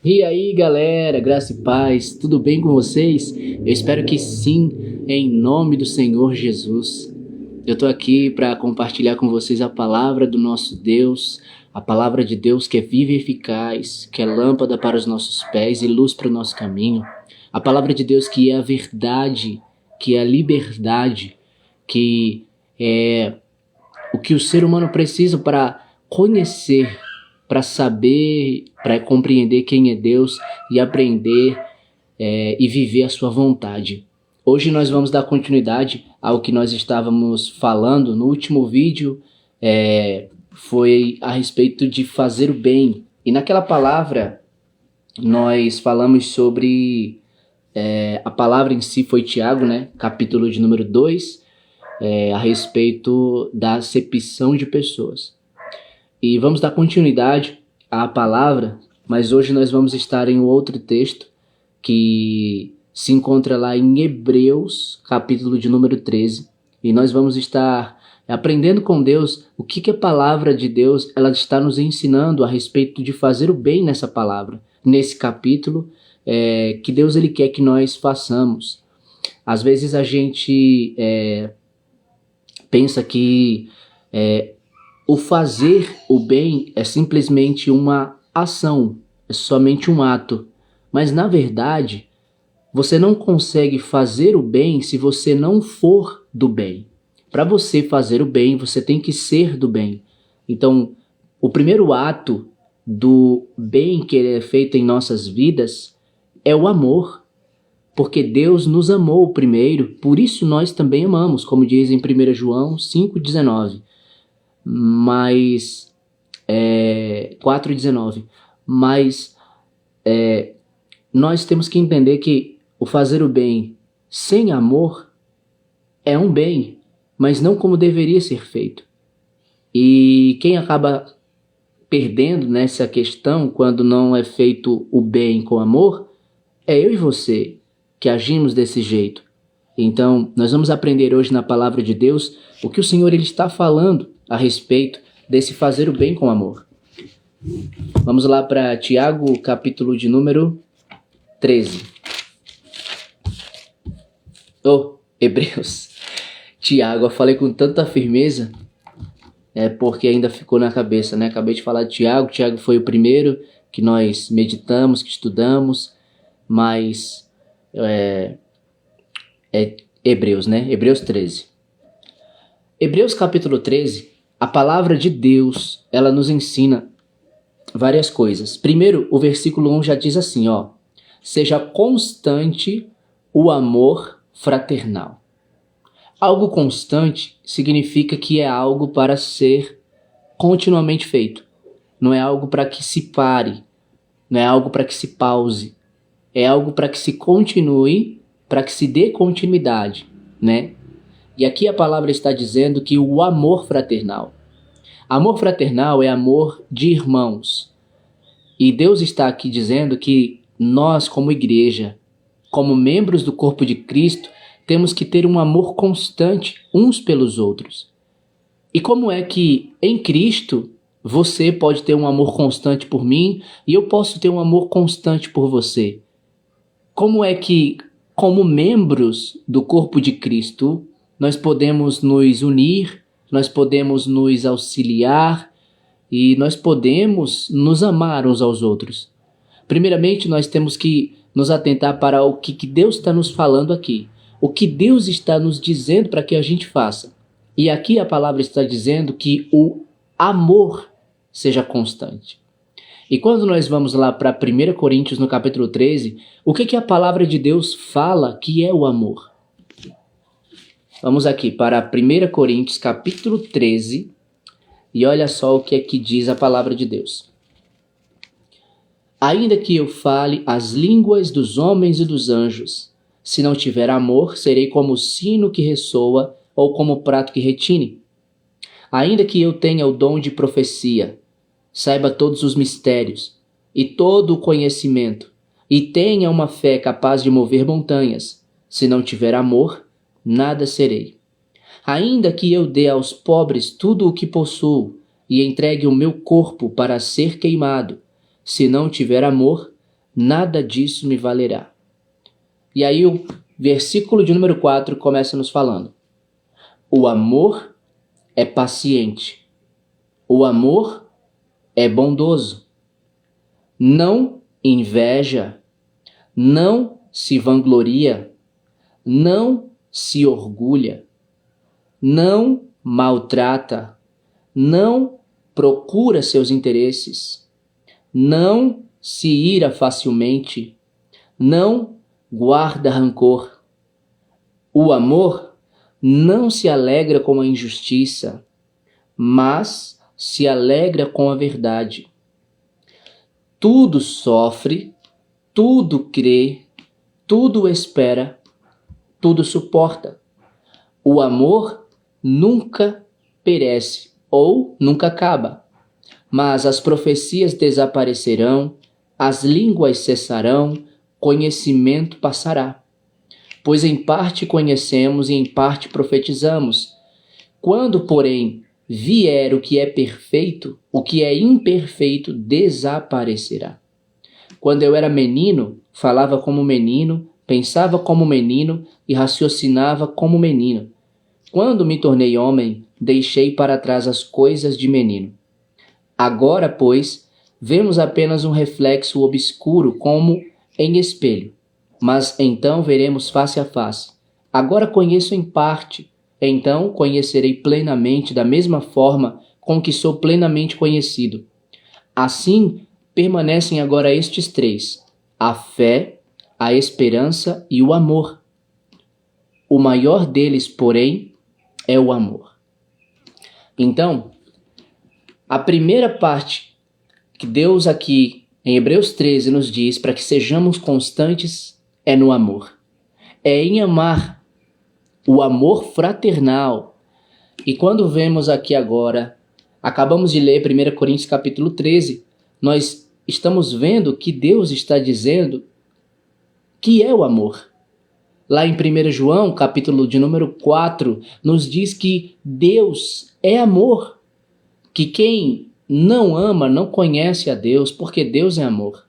E aí, galera, graça e paz, tudo bem com vocês? Eu espero que sim, em nome do Senhor Jesus. Eu tô aqui para compartilhar com vocês a palavra do nosso Deus, a palavra de Deus que é viva e eficaz, que é lâmpada para os nossos pés e luz para o nosso caminho. A palavra de Deus que é a verdade, que é a liberdade, que é o que o ser humano precisa para conhecer, para saber, para compreender quem é Deus e aprender e viver a sua vontade. Hoje nós vamos dar continuidade ao que nós estávamos falando no último vídeo, foi a respeito de fazer o bem. E naquela palavra nós falamos sobre a palavra em si foi Tiago, né? Capítulo de número 2, a respeito da acepção de pessoas. E vamos dar continuidade à palavra, mas hoje nós vamos estar em outro texto que se encontra lá em Hebreus, capítulo de número 13. E nós vamos estar aprendendo com Deus o que a palavra de Deus ela está nos ensinando a respeito de fazer o bem nessa palavra, nesse capítulo, que Deus ele quer que nós façamos. Às vezes a gente pensa que o fazer o bem é simplesmente uma ação, é somente um ato. Mas na verdade, você não consegue fazer o bem se você não for do bem. Para você fazer o bem, você tem que ser do bem. Então, o primeiro ato do bem que é feito em nossas vidas é o amor. Porque Deus nos amou primeiro, por isso nós também amamos, como diz em 1 João 5,19. Mas 4,19. Mas nós temos que entender que o fazer o bem sem amor é um bem, mas não como deveria ser feito. E quem acaba perdendo nessa questão quando não é feito o bem com amor é eu e você que agimos desse jeito. Então, nós vamos aprender hoje na palavra de Deus o que o Senhor ele está falando a respeito desse fazer o bem com amor. Vamos lá para Tiago, capítulo de número 13. Hebreus. Tiago, eu falei com tanta firmeza, porque ainda ficou na cabeça, né? Acabei de falar de Tiago. Tiago foi o primeiro que nós meditamos, que estudamos, mas Hebreus, né? Hebreus 13. Hebreus capítulo 13, a palavra de Deus, ela nos ensina várias coisas. Primeiro, o versículo 1 já diz assim, seja constante o amor fraternal. Algo constante significa que é algo para ser continuamente feito. Não é algo para que se pare, não é algo para que se pause. É algo para que se continue, para que se dê continuidade, né? E aqui a palavra está dizendo que o amor fraternal. Amor fraternal é amor de irmãos. E Deus está aqui dizendo que nós, como igreja, como membros do corpo de Cristo, temos que ter um amor constante uns pelos outros. E como é que em Cristo você pode ter um amor constante por mim e eu posso ter um amor constante por você? Como é que, como membros do corpo de Cristo, nós podemos nos unir, nós podemos nos auxiliar e nós podemos nos amar uns aos outros? Primeiramente, nós temos que nos atentar para o que Deus está nos falando aqui. O que Deus está nos dizendo para que a gente faça. E aqui a palavra está dizendo que o amor seja constante. E quando nós vamos lá para 1 Coríntios, no capítulo 13, o que a palavra de Deus fala que é o amor? Vamos aqui para 1 Coríntios, capítulo 13, e olha só o que é que diz a palavra de Deus. Ainda que eu fale as línguas dos homens e dos anjos, se não tiver amor, serei como o sino que ressoa ou como o prato que retine. Ainda que eu tenha o dom de profecia, saiba todos os mistérios e todo o conhecimento, e tenha uma fé capaz de mover montanhas. Se não tiver amor, nada serei. Ainda que eu dê aos pobres tudo o que possuo, e entregue o meu corpo para ser queimado, se não tiver amor, nada disso me valerá. E aí o versículo de número 4 começa nos falando: o amor é paciente, o amor é bondoso, não inveja, não se vangloria, não se orgulha, não maltrata, não procura seus interesses, não se ira facilmente, não guarda rancor. O amor não se alegra com a injustiça, mas se alegra com a verdade. Tudo sofre, tudo crê, tudo espera, tudo suporta. O amor nunca perece ou nunca acaba, mas as profecias desaparecerão, as línguas cessarão, conhecimento passará. Pois em parte conhecemos e em parte profetizamos. Quando, porém, vier o que é perfeito, o que é imperfeito desaparecerá. Quando eu era menino, falava como menino, pensava como menino e raciocinava como menino. Quando me tornei homem, deixei para trás as coisas de menino. Agora, pois, vemos apenas um reflexo obscuro como em espelho, mas então veremos face a face. Agora conheço em parte, então conhecerei plenamente da mesma forma com que sou plenamente conhecido. Assim, permanecem agora estes três: a fé, a esperança e o amor. O maior deles, porém, é o amor. Então, a primeira parte que Deus aqui em Hebreus 13 nos diz para que sejamos constantes é no amor. É em amar, o amor fraternal. E quando vemos aqui agora, acabamos de ler 1 Coríntios capítulo 13, nós estamos vendo que Deus está dizendo que é o amor. Lá em 1 João, capítulo de número 4, nos diz que Deus é amor, que quem não ama não conhece a Deus, porque Deus é amor.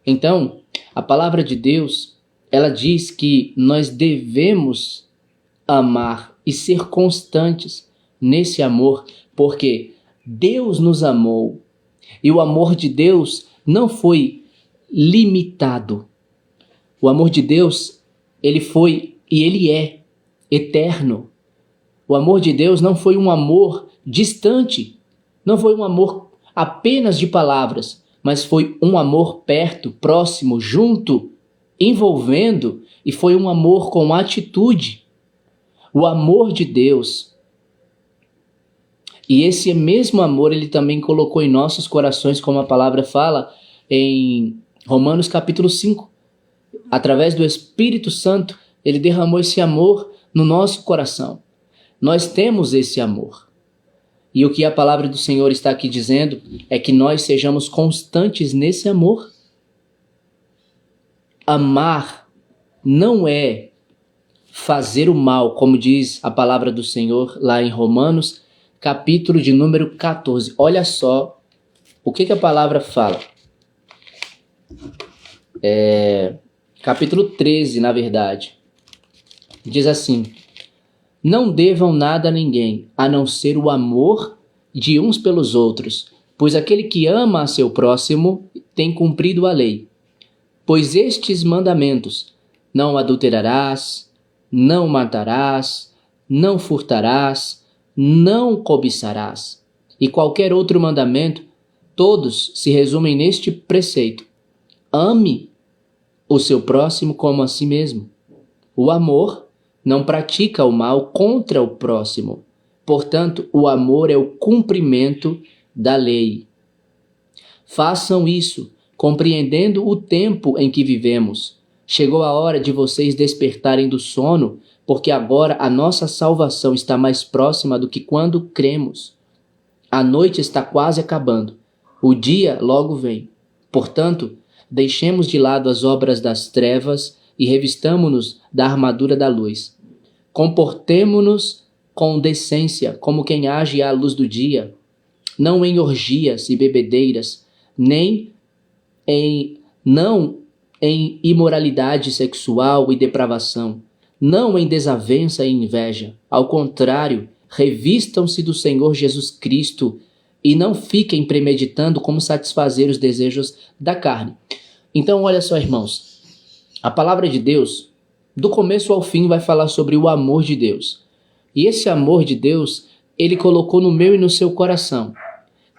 Então, a palavra de Deus, ela diz que nós devemos amar e ser constantes nesse amor, porque Deus nos amou e o amor de Deus não foi limitado. O amor de Deus, ele foi e ele é eterno. O amor de Deus não foi um amor distante, não foi um amor apenas de palavras, mas foi um amor perto, próximo, junto, envolvendo, e foi um amor com atitude. O amor de Deus. E esse mesmo amor ele também colocou em nossos corações, como a palavra fala em Romanos capítulo 5. Através do Espírito Santo, ele derramou esse amor no nosso coração. Nós temos esse amor. E o que a palavra do Senhor está aqui dizendo é que nós sejamos constantes nesse amor. Amar não é fazer o mal, como diz a palavra do Senhor lá em Romanos, capítulo de número 14. Olha só o que a palavra fala. Capítulo 13, na verdade. Diz assim: não devam nada a ninguém, a não ser o amor de uns pelos outros, pois aquele que ama a seu próximo tem cumprido a lei. Pois estes mandamentos: não adulterarás, não matarás, não furtarás, não cobiçarás, e qualquer outro mandamento, todos se resumem neste preceito: ame o seu próximo como a si mesmo. O amor não pratica o mal contra o próximo. Portanto, o amor é o cumprimento da lei. Façam isso, compreendendo o tempo em que vivemos. Chegou a hora de vocês despertarem do sono, porque agora a nossa salvação está mais próxima do que quando cremos. A noite está quase acabando. O dia logo vem. Portanto, deixemos de lado as obras das trevas e revistamo-nos da armadura da luz. Comportemo-nos com decência, como quem age à luz do dia, não em orgias e bebedeiras, nem em imoralidade sexual e depravação, não em desavença e inveja. Ao contrário, revistam-se do Senhor Jesus Cristo e não fiquem premeditando como satisfazer os desejos da carne. Então, olha só, irmãos, a palavra de Deus, do começo ao fim, vai falar sobre o amor de Deus. E esse amor de Deus, Ele colocou no meu e no seu coração.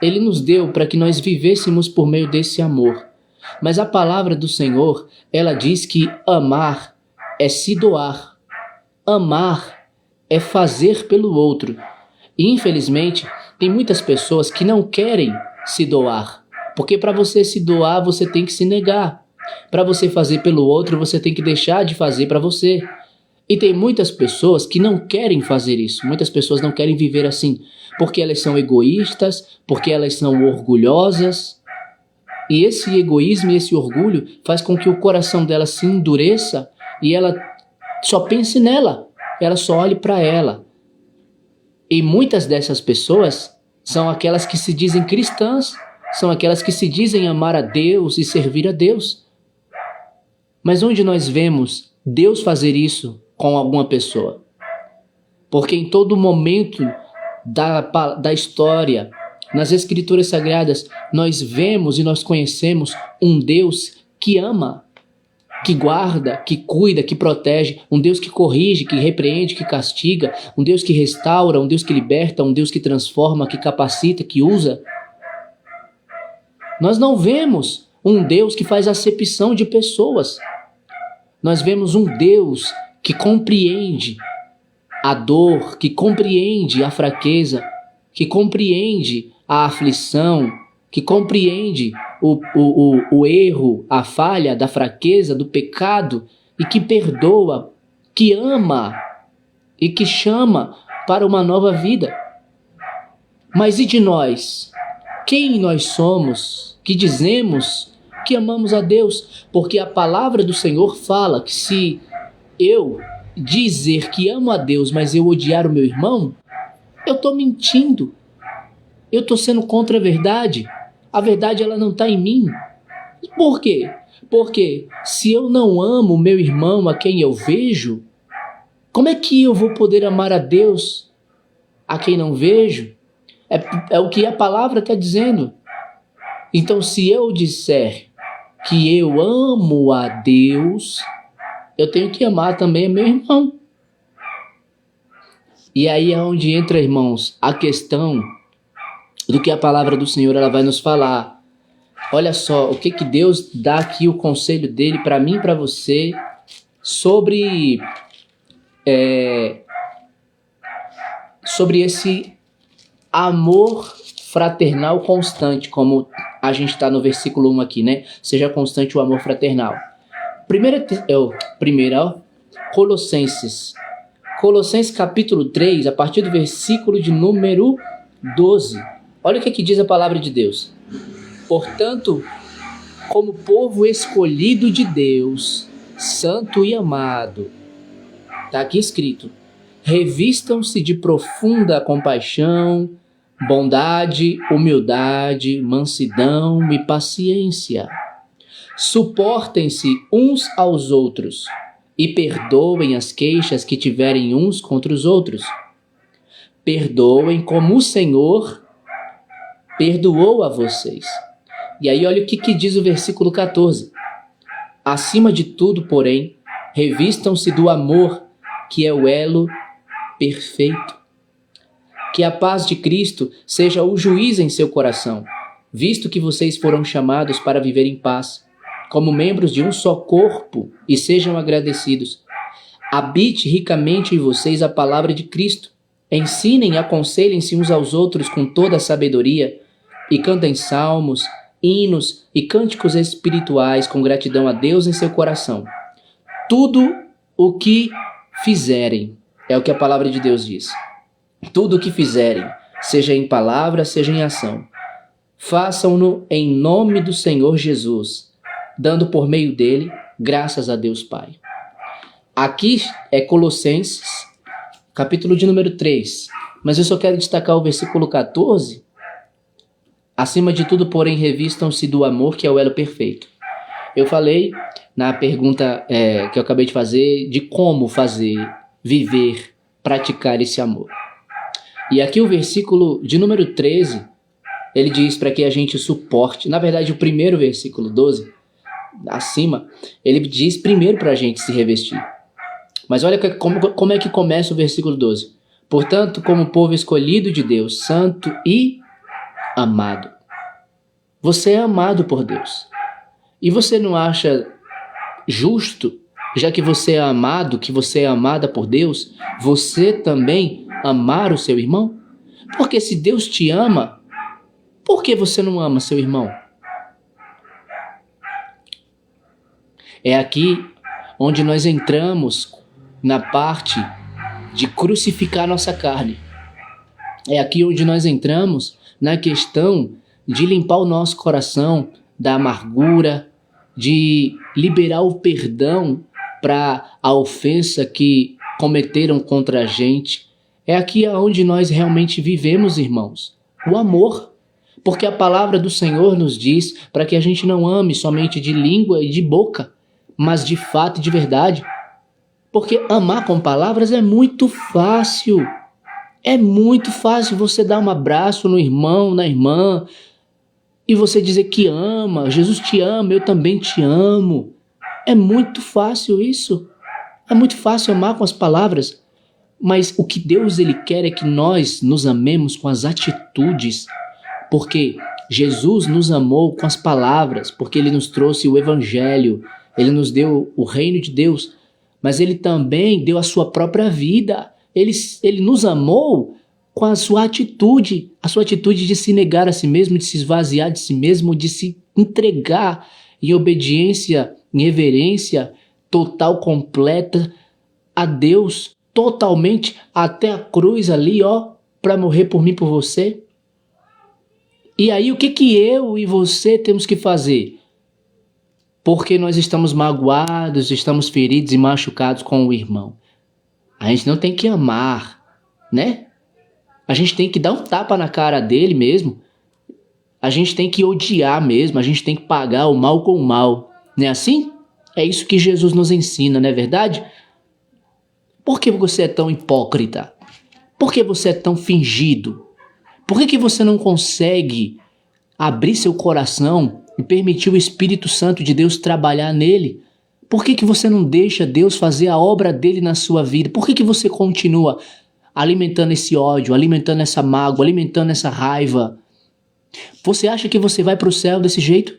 Ele nos deu para que nós vivêssemos por meio desse amor. Mas a palavra do Senhor, ela diz que amar é se doar. Amar é fazer pelo outro. E infelizmente, tem muitas pessoas que não querem se doar. Porque para você se doar, você tem que se negar. Para você fazer pelo outro, você tem que deixar de fazer para você. E tem muitas pessoas que não querem fazer isso. Muitas pessoas não querem viver assim. Porque elas são egoístas, porque elas são orgulhosas. E esse egoísmo e esse orgulho faz com que o coração dela se endureça e ela só pense nela. Ela só olhe para ela. E muitas dessas pessoas são aquelas que se dizem cristãs, são aquelas que se dizem amar a Deus e servir a Deus. Mas onde nós vemos Deus fazer isso com alguma pessoa? Porque em todo momento da história, nas Escrituras Sagradas, nós vemos e nós conhecemos um Deus que ama, que guarda, que cuida, que protege, um Deus que corrige, que repreende, que castiga, um Deus que restaura, um Deus que liberta, um Deus que transforma, que capacita, que usa. Nós não vemos um Deus que faz acepção de pessoas. Nós vemos um Deus que compreende a dor, que compreende a fraqueza, que compreende a aflição, que compreende o erro, a falha, da fraqueza, do pecado, e que perdoa, que ama e que chama para uma nova vida. Mas e de nós? Quem nós somos que dizemos que amamos a Deus? Porque a palavra do Senhor fala que se eu dizer que amo a Deus, mas eu odiar o meu irmão, eu estou mentindo. Eu estou sendo contra a verdade. A verdade ela não está em mim. Por quê? Porque se eu não amo o meu irmão a quem eu vejo, como é que eu vou poder amar a Deus a quem não vejo? É o que a palavra está dizendo. Então, se eu disser que eu amo a Deus, eu tenho que amar também meu irmão. E aí é onde entra, irmãos, a questão do que a palavra do Senhor ela vai nos falar. Olha só, o que Deus dá aqui, o conselho dele para mim e para você sobre esse amor fraternal constante, como a gente está no versículo 1 aqui, né? Seja constante o amor fraternal. Colossenses capítulo 3, a partir do versículo de número 12. Olha o que diz a palavra de Deus. Portanto, como povo escolhido de Deus, santo e amado, está aqui escrito, revistam-se de profunda compaixão, bondade, humildade, mansidão e paciência. Suportem-se uns aos outros e perdoem as queixas que tiverem uns contra os outros. Perdoem como o Senhor perdoou a vocês. E aí olha o que diz o versículo 14. Acima de tudo, porém, revistam-se do amor, que é o elo perfeito. Que a paz de Cristo seja o juiz em seu coração, visto que vocês foram chamados para viver em paz, como membros de um só corpo, e sejam agradecidos. Habite ricamente em vocês a palavra de Cristo. Ensinem e aconselhem-se uns aos outros com toda a sabedoria, e cantem salmos, hinos e cânticos espirituais com gratidão a Deus em seu coração. Tudo o que fizerem, é o que a palavra de Deus diz. Tudo o que fizerem, seja em palavra, seja em ação, façam-no em nome do Senhor Jesus, dando por meio dele graças a Deus Pai. Aqui é Colossenses, capítulo de número 3. Mas eu só quero destacar o versículo 14. Acima de tudo, porém, revistam-se do amor, que é o elo perfeito. Eu falei na pergunta que eu acabei de fazer de como fazer, viver, praticar esse amor. E aqui o versículo de número 13, ele diz para que a gente suporte. Na verdade, o primeiro versículo 12, acima, ele diz primeiro para a gente se revestir. Mas olha como é que começa o versículo 12. Portanto, como povo escolhido de Deus, santo e amado. Você é amado por Deus. E você não acha justo, já que você é amado, que você é amada por Deus, você também amar o seu irmão? Porque se Deus te ama, por que você não ama seu irmão? É aqui onde nós entramos na parte de crucificar nossa carne. É aqui onde nós entramos na questão de limpar o nosso coração da amargura, de liberar o perdão para a ofensa que cometeram contra a gente. É aqui onde nós realmente vivemos, irmãos, o amor. Porque a palavra do Senhor nos diz para que a gente não ame somente de língua e de boca, mas de fato e de verdade. Porque amar com palavras é muito fácil. É muito fácil você dar um abraço no irmão, na irmã, e você dizer que ama, Jesus te ama, eu também te amo. É muito fácil isso. É muito fácil amar com as palavras. Mas o que Deus ele quer é que nós nos amemos com as atitudes. Porque Jesus nos amou com as palavras, porque ele nos trouxe o evangelho, ele nos deu o reino de Deus, mas ele também deu a sua própria vida. Ele nos amou com a sua atitude de se negar a si mesmo, de se esvaziar de si mesmo, de se entregar em obediência, em reverência total, completa a Deus, totalmente, até a cruz ali, para morrer por mim, por você. E aí o que eu e você temos que fazer? Porque nós estamos magoados, estamos feridos e machucados com o irmão. A gente não tem que amar, né? A gente tem que dar um tapa na cara dele mesmo. A gente tem que odiar mesmo, a gente tem que pagar o mal com o mal. Não é assim? É isso que Jesus nos ensina, não é verdade? Por que você é tão hipócrita? Por que você é tão fingido? Por que você não consegue abrir seu coração e permitir o Espírito Santo de Deus trabalhar nele? Por que você não deixa Deus fazer a obra dele na sua vida? Por que você continua alimentando esse ódio, alimentando essa mágoa, alimentando essa raiva? Você acha que você vai para o céu desse jeito?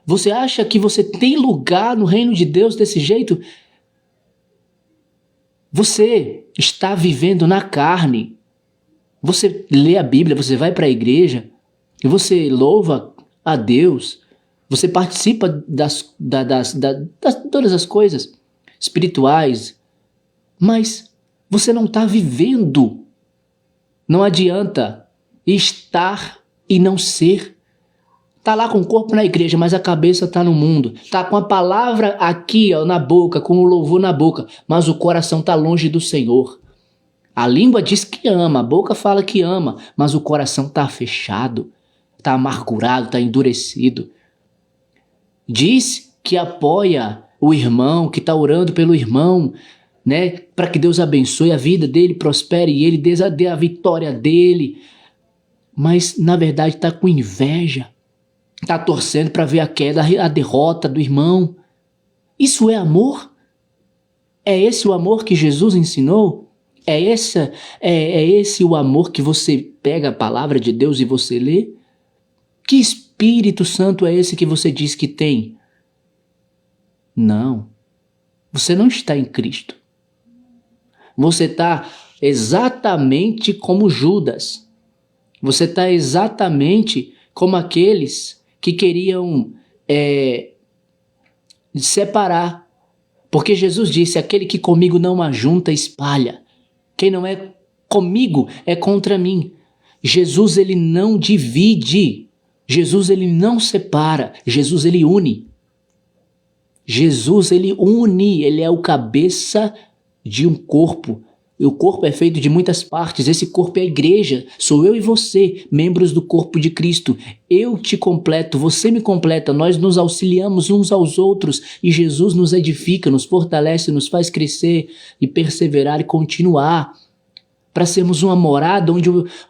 Você acha que você tem lugar no reino de Deus desse jeito? Você está vivendo na carne. Você lê a Bíblia, você vai para a igreja e você louva a Deus. Você participa das todas as coisas espirituais, mas você não está vivendo. Não adianta estar e não ser. Está lá com o corpo na igreja, mas a cabeça está no mundo. Está com a palavra aqui na boca, com o louvor na boca, mas o coração está longe do Senhor. A língua diz que ama, a boca fala que ama, mas o coração está fechado, está amargurado, está endurecido. Diz que apoia o irmão, que está orando pelo irmão, né, para que Deus abençoe a vida dele, prospere e ele dê a vitória dele. Mas na verdade está com inveja, está torcendo para ver a queda, a derrota do irmão. Isso é amor? É esse o amor que Jesus ensinou? É esse o amor que você pega a palavra de Deus e você lê? Que Espírito Santo é esse que você diz que tem? Não. Você não está em Cristo. Você está exatamente como Judas. Você está exatamente como aqueles que queriam separar. Porque Jesus disse, aquele que comigo não ajunta, espalha. Quem não é comigo é contra mim. Jesus, ele não divide. Jesus, ele não separa. Jesus, ele une. Jesus, ele une. Ele é o cabeça de um corpo. O corpo é feito de muitas partes, esse corpo é a igreja, sou eu e você, membros do corpo de Cristo. Eu te completo, você me completa, nós nos auxiliamos uns aos outros e Jesus nos edifica, nos fortalece, nos faz crescer e perseverar e continuar para sermos uma morada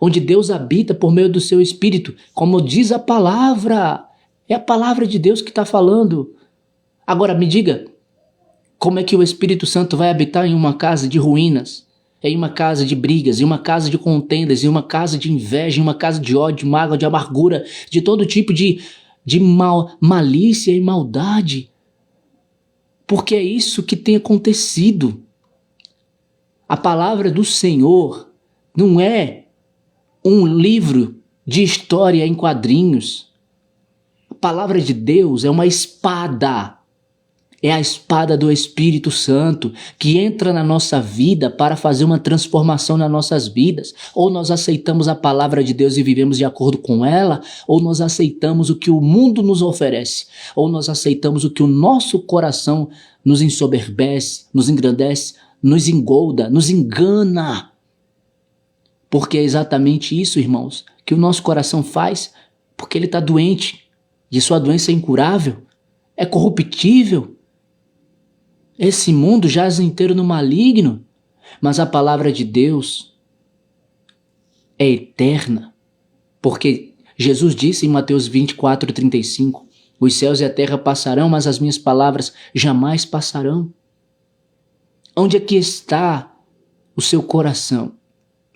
onde Deus habita por meio do seu Espírito, como diz a palavra. É a palavra de Deus que está falando. Agora me diga, como é que o Espírito Santo vai habitar em uma casa de ruínas? Em uma casa de brigas, em uma casa de contendas, em uma casa de inveja, em uma casa de ódio, de mágoa, de amargura, de todo tipo de malícia e maldade. Porque é isso que tem acontecido. A palavra do Senhor não é um livro de história em quadrinhos. A palavra de Deus é uma espada. É a espada do Espírito Santo que entra na nossa vida para fazer uma transformação nas nossas vidas. Ou nós aceitamos a palavra de Deus e vivemos de acordo com ela, ou nós aceitamos o que o mundo nos oferece, ou nós aceitamos o que o nosso coração nos ensoberbece, nos engrandece, nos engolda, nos engana. Porque é exatamente isso, irmãos, que o nosso coração faz, porque ele está doente, e sua doença é incurável, é corruptível. Esse mundo jaz inteiro no maligno, mas a palavra de Deus é eterna, porque Jesus disse em Mateus 24:35, os céus e a terra passarão, mas as minhas palavras jamais passarão. Onde é que está o seu coração?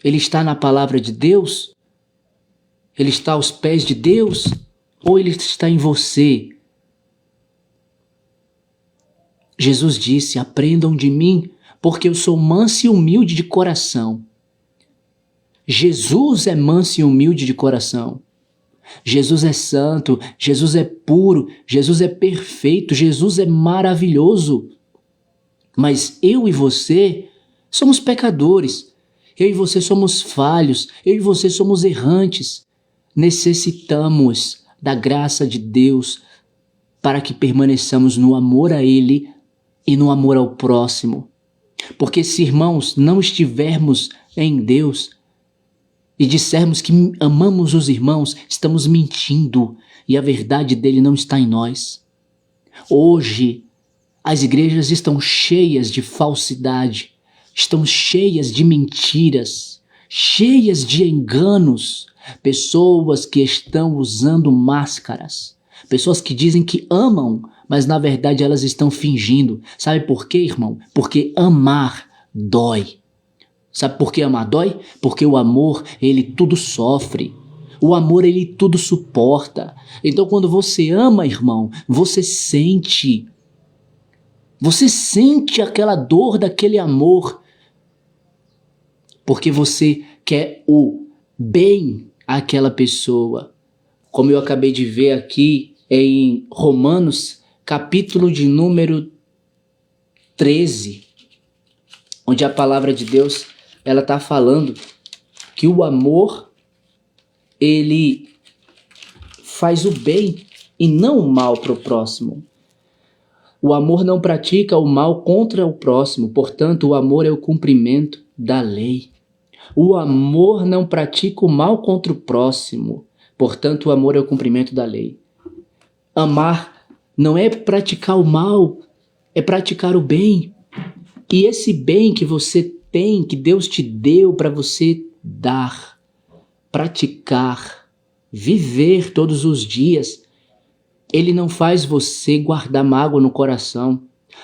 Ele está na palavra de Deus? Ele está aos pés de Deus? Ou ele está em você? Jesus disse, aprendam de mim, porque eu sou manso e humilde de coração. Jesus é manso e humilde de coração. Jesus é santo, Jesus é puro, Jesus é perfeito, Jesus é maravilhoso. Mas eu e você somos pecadores, eu e você somos falhos, eu e você somos errantes. Necessitamos da graça de Deus para que permaneçamos no amor a Ele e no amor ao próximo. Porque se, irmãos, não estivermos em Deus e dissermos que amamos os irmãos, estamos mentindo e a verdade dele não está em nós. Hoje, as igrejas estão cheias de falsidade, estão cheias de mentiras, cheias de enganos, pessoas que estão usando máscaras, pessoas que dizem que amam, mas na verdade elas estão fingindo. Sabe por quê, irmão? Porque amar dói. Sabe por que amar dói? Porque o amor, ele tudo sofre. O amor, ele tudo suporta. Então quando você ama, irmão, você sente aquela dor daquele amor, porque você quer o bem àquela pessoa. Como eu acabei de ver aqui em Romanos, capítulo de número 13, onde a palavra de Deus, ela está falando que o amor, ele faz o bem e não o mal para o próximo. O amor não pratica o mal contra o próximo, portanto, o amor é o cumprimento da lei. O amor não pratica o mal contra o próximo, portanto, o amor é o cumprimento da lei. Amar não é praticar o mal, é praticar o bem. E esse bem que você tem, que Deus te deu para você dar, praticar, viver todos os dias, ele não faz você guardar mágoa no coração.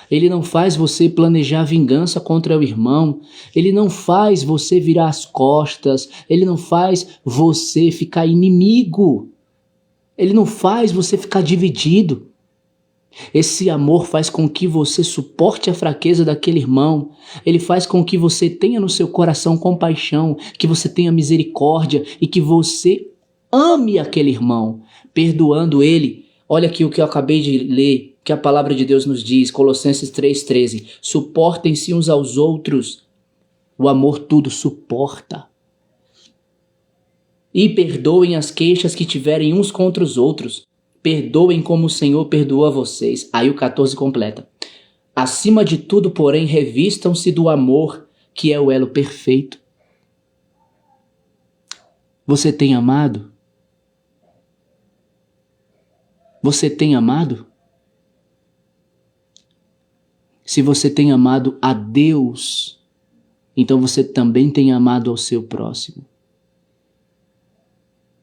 Ele não faz você planejar vingança contra o irmão. Ele não faz você virar as costas. Ele não faz você ficar inimigo. Ele não faz você ficar dividido. Esse amor faz com que você suporte a fraqueza daquele irmão. Ele faz com que você tenha no seu coração compaixão, que você tenha misericórdia e que você ame aquele irmão, perdoando ele. Olha aqui o que eu acabei de ler, que a palavra de Deus nos diz, Colossenses 3,13. Suportem-se uns aos outros. O amor tudo suporta. E perdoem as queixas que tiverem uns contra os outros. Perdoem como o Senhor perdoou a vocês. Aí o 14 completa. Acima de tudo, porém, revistam-se do amor, que é o elo perfeito. Você tem amado? Você tem amado? Se você tem amado a Deus, então você também tem amado ao seu próximo.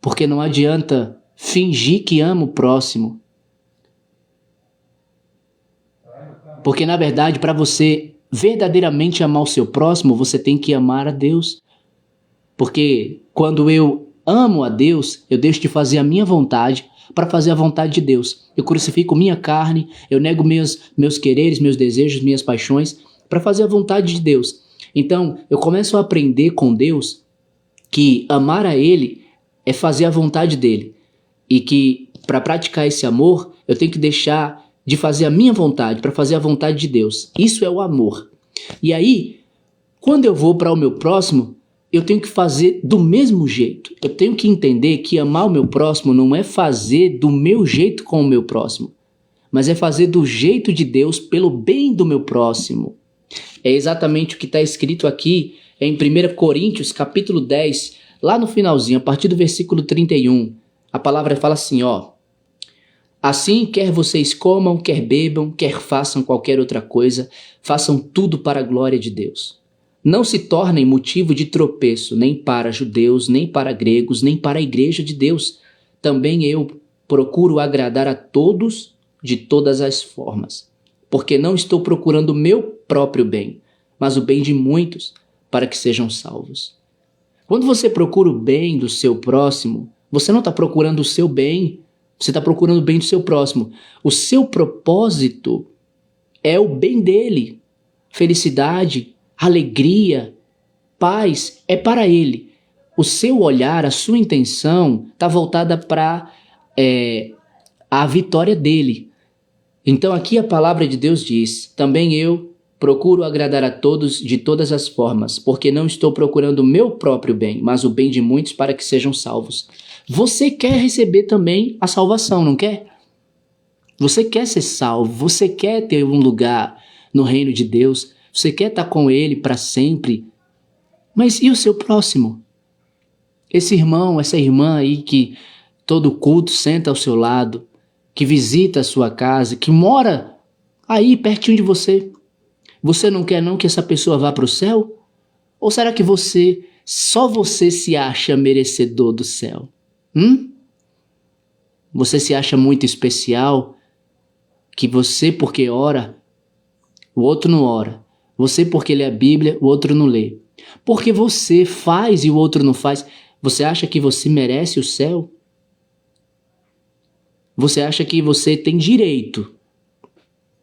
Porque não adianta fingir que ama o próximo. Porque, na verdade, para você verdadeiramente amar o seu próximo, você tem que amar a Deus. Porque quando eu amo a Deus, eu deixo de fazer a minha vontade para fazer a vontade de Deus. Eu crucifico minha carne, eu nego meus quereres, meus desejos, minhas paixões, para fazer a vontade de Deus. Então, eu começo a aprender com Deus que amar a Ele é fazer a vontade dEle. E que, para praticar esse amor, eu tenho que deixar de fazer a minha vontade para fazer a vontade de Deus. Isso é o amor. E aí, quando eu vou para o meu próximo, eu tenho que fazer do mesmo jeito. Eu tenho que entender que amar o meu próximo não é fazer do meu jeito com o meu próximo, mas é fazer do jeito de Deus pelo bem do meu próximo. É exatamente o que está escrito aqui em 1 Coríntios, capítulo 10, lá no finalzinho, a partir do versículo 31. A palavra fala assim, ó. Assim, quer vocês comam, quer bebam, quer façam qualquer outra coisa, façam tudo para a glória de Deus. Não se tornem motivo de tropeço, nem para judeus, nem para gregos, nem para a igreja de Deus. Também eu procuro agradar a todos de todas as formas, porque não estou procurando o meu próprio bem, mas o bem de muitos, para que sejam salvos. Quando você procura o bem do seu próximo, você não está procurando o seu bem, você está procurando o bem do seu próximo. O seu propósito é o bem dele. Felicidade, alegria, paz é para ele. O seu olhar, a sua intenção está voltada para a vitória dele. Então aqui a palavra de Deus diz, também eu procuro agradar a todos de todas as formas, porque não estou procurando o meu próprio bem, mas o bem de muitos para que sejam salvos. Você quer receber também a salvação, não quer? Você quer ser salvo, você quer ter um lugar no reino de Deus, você quer estar com Ele para sempre. Mas e o seu próximo? Esse irmão, essa irmã aí que todo culto senta ao seu lado, que visita a sua casa, que mora aí pertinho de você. Você não quer não que essa pessoa vá para o céu? Ou será que só você se acha merecedor do céu? Você se acha muito especial? Que você porque ora, o outro não ora. Você porque lê a Bíblia, o outro não lê. Porque você faz e o outro não faz. Você acha que você merece o céu? Você acha que você tem direito?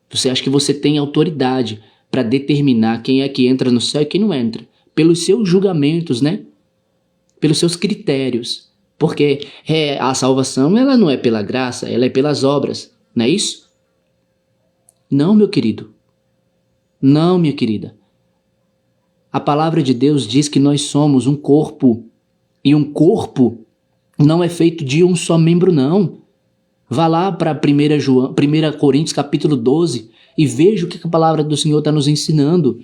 Você acha que você tem autoridade para determinar quem é que entra no céu e quem não entra? Pelos seus julgamentos, né? Pelos seus critérios. Porque a salvação ela não é pela graça, ela é pelas obras. Não é isso? Não, meu querido. Não, minha querida. A palavra de Deus diz que nós somos um corpo. E um corpo não é feito de um só membro, não. Vá lá para 1 Coríntios capítulo 12 e veja o que a palavra do Senhor está nos ensinando.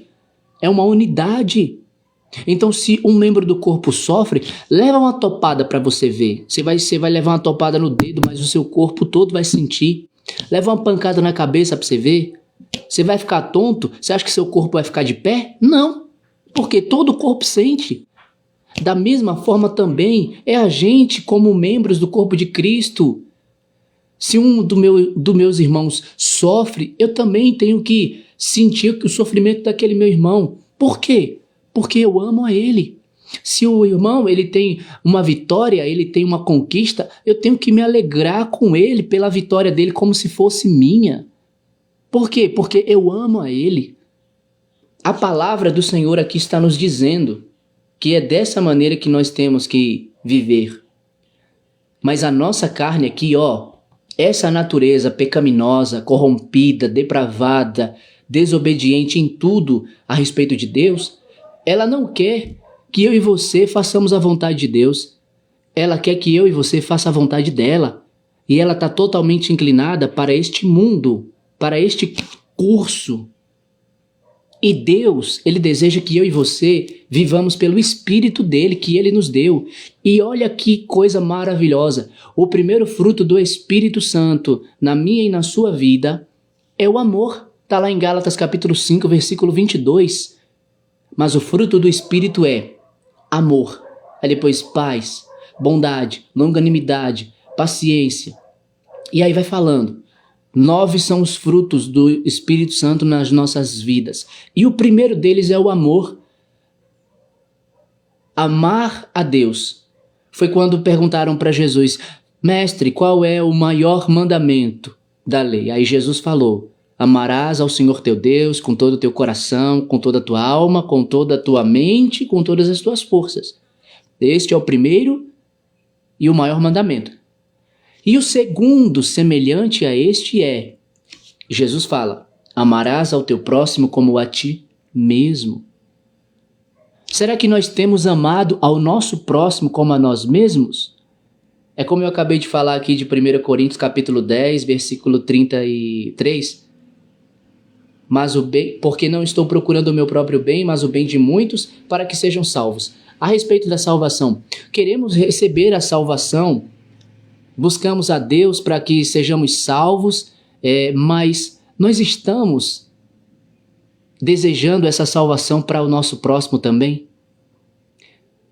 É uma unidade. Então, se um membro do corpo sofre, leva uma topada para você ver. Você vai levar uma topada no dedo, mas o seu corpo todo vai sentir. Leva uma pancada na cabeça para você ver. Você vai ficar tonto? Você acha que seu corpo vai ficar de pé? Não, porque todo o corpo sente. Da mesma forma também é a gente como membros do corpo de Cristo. Se um dos meus irmãos sofre, eu também tenho que sentir o sofrimento daquele meu irmão. Por quê? Porque eu amo a ele. Se o irmão ele tem uma vitória, ele tem uma conquista, eu tenho que me alegrar com ele pela vitória dele como se fosse minha. Por quê? Porque eu amo a ele. A palavra do Senhor aqui está nos dizendo que é dessa maneira que nós temos que viver. Mas a nossa carne aqui, essa natureza pecaminosa, corrompida, depravada, desobediente em tudo a respeito de Deus, ela não quer que eu e você façamos a vontade de Deus. Ela quer que eu e você façam a vontade dela. E ela está totalmente inclinada para este mundo, para este curso. E Deus, Ele deseja que eu e você vivamos pelo Espírito dele, que Ele nos deu. E olha que coisa maravilhosa. O primeiro fruto do Espírito Santo na minha e na sua vida é o amor. Está lá em Gálatas capítulo 5, versículo 22. Mas o fruto do Espírito é amor. Aí depois paz, bondade, longanimidade, paciência. E aí vai falando. 9 são os frutos do Espírito Santo nas nossas vidas. E o primeiro deles é o amor. Amar a Deus. Foi quando perguntaram para Jesus: Mestre, qual é o maior mandamento da lei? Aí Jesus falou: amarás ao Senhor teu Deus com todo o teu coração, com toda a tua alma, com toda a tua mente, com todas as tuas forças. Este é o primeiro e o maior mandamento. E o segundo, semelhante a este, é: Jesus fala, amarás ao teu próximo como a ti mesmo. Será que nós temos amado ao nosso próximo como a nós mesmos? É como eu acabei de falar aqui de 1 Coríntios capítulo 10, versículo 33. Mas o bem, porque não estou procurando o meu próprio bem, mas o bem de muitos, para que sejam salvos. A respeito da salvação, queremos receber a salvação, buscamos a Deus para que sejamos salvos, mas nós estamos desejando essa salvação para o nosso próximo também?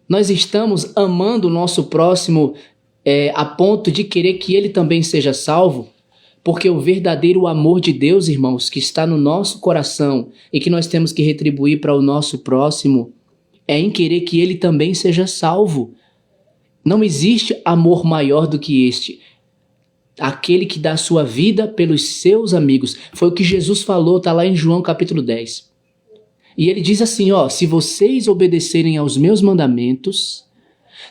Nós estamos amando o nosso próximo a ponto de querer que ele também seja salvo? Porque o verdadeiro amor de Deus, irmãos, que está no nosso coração e que nós temos que retribuir para o nosso próximo, é em querer que ele também seja salvo. Não existe amor maior do que este. Aquele que dá a sua vida pelos seus amigos. Foi o que Jesus falou, está lá em João capítulo 10. E ele diz assim, se vocês obedecerem aos meus mandamentos,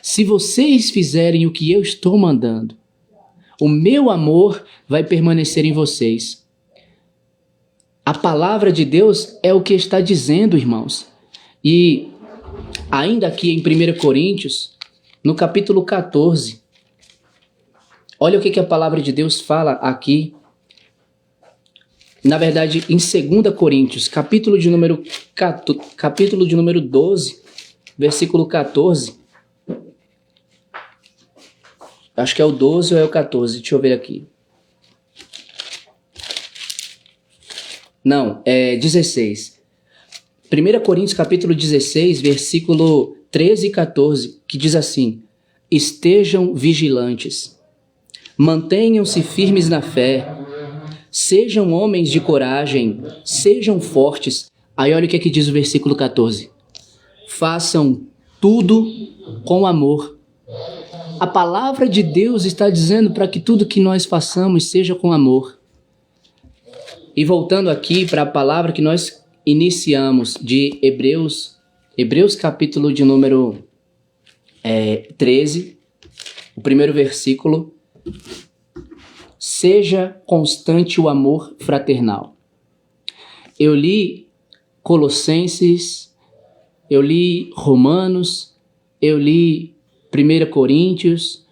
se vocês fizerem o que eu estou mandando, o meu amor vai permanecer em vocês. A palavra de Deus é o que está dizendo, irmãos. E ainda aqui em 1 Coríntios, no capítulo 14, olha o que a palavra de Deus fala aqui. Na verdade, em 2 Coríntios, capítulo de número 12, versículo 14. Acho que é o 12 ou é o 14, deixa eu ver aqui. Não, é 16. 1 Coríntios capítulo 16, versículo 13 e 14, que diz assim: estejam vigilantes, mantenham-se firmes na fé, sejam homens de coragem, sejam fortes. Aí olha o que diz o versículo 14: façam tudo com amor. A palavra de Deus está dizendo para que tudo que nós façamos seja com amor. E voltando aqui para a palavra que nós iniciamos de Hebreus capítulo de número 13, o primeiro versículo: seja constante o amor fraternal. Eu li Colossenses, eu li Romanos, eu li 1 Coríntios,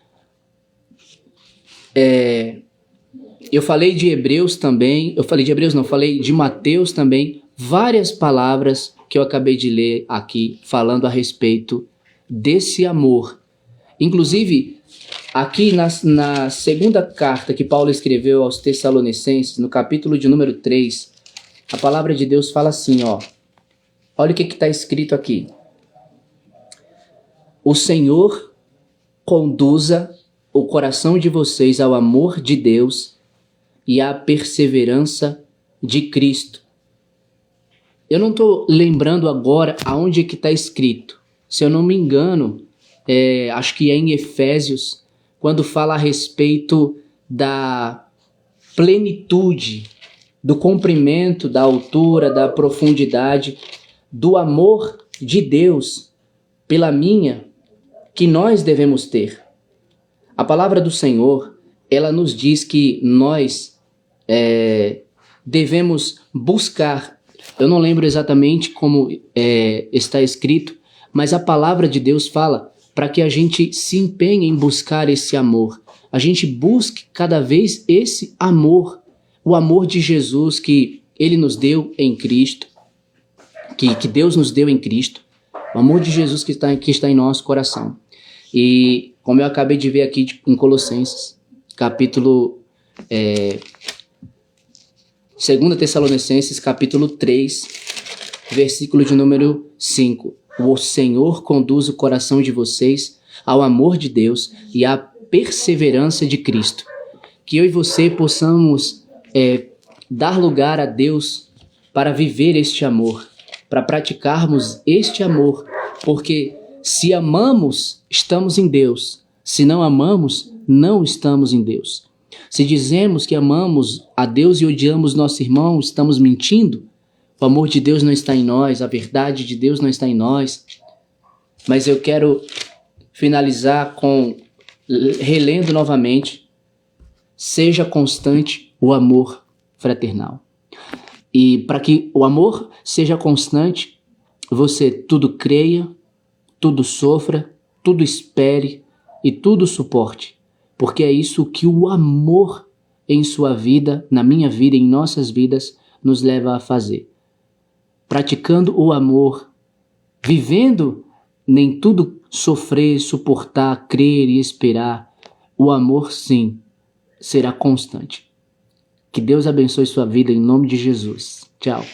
eu falei de Hebreus também, falei de Mateus também, várias palavras que eu acabei de ler aqui falando a respeito desse amor. Inclusive, aqui na segunda carta que Paulo escreveu aos Tessalonicenses, no capítulo de número 3, a palavra de Deus fala assim, olha o que está escrito aqui: o Senhor conduza o coração de vocês ao amor de Deus e à perseverança de Cristo. Eu não estou lembrando agora aonde que está escrito. Se eu não me engano, acho que é em Efésios, quando fala a respeito da plenitude, do comprimento, da altura, da profundidade, do amor de Deus pela minha, que nós devemos ter. A palavra do Senhor, ela nos diz que nós devemos buscar. Eu não lembro exatamente como está escrito, mas a palavra de Deus fala para que a gente se empenhe em buscar esse amor. A gente busque cada vez esse amor, o amor de Jesus que Ele nos deu em Cristo. que Deus nos deu em Cristo, o amor de Jesus que está em nosso coração. E como eu acabei de ver aqui em Colossenses, capítulo 2 Tessalonicenses, capítulo 3, versículo de número 5. O Senhor conduz o coração de vocês ao amor de Deus e à perseverança de Cristo. Que eu e você possamos dar lugar a Deus para viver este amor, para praticarmos este amor, porque se amamos, estamos em Deus. Se não amamos, não estamos em Deus. Se dizemos que amamos a Deus e odiamos nosso irmão, estamos mentindo. O amor de Deus não está em nós, a verdade de Deus não está em nós. Mas eu quero finalizar relendo novamente: seja constante o amor fraternal. E para que o amor seja constante, você tudo creia, tudo sofra, tudo espere e tudo suporte. Porque é isso que o amor em sua vida, na minha vida, em nossas vidas, nos leva a fazer. Praticando o amor, vivendo nem tudo sofrer, suportar, crer e esperar, o amor sim será constante. Que Deus abençoe sua vida em nome de Jesus. Tchau.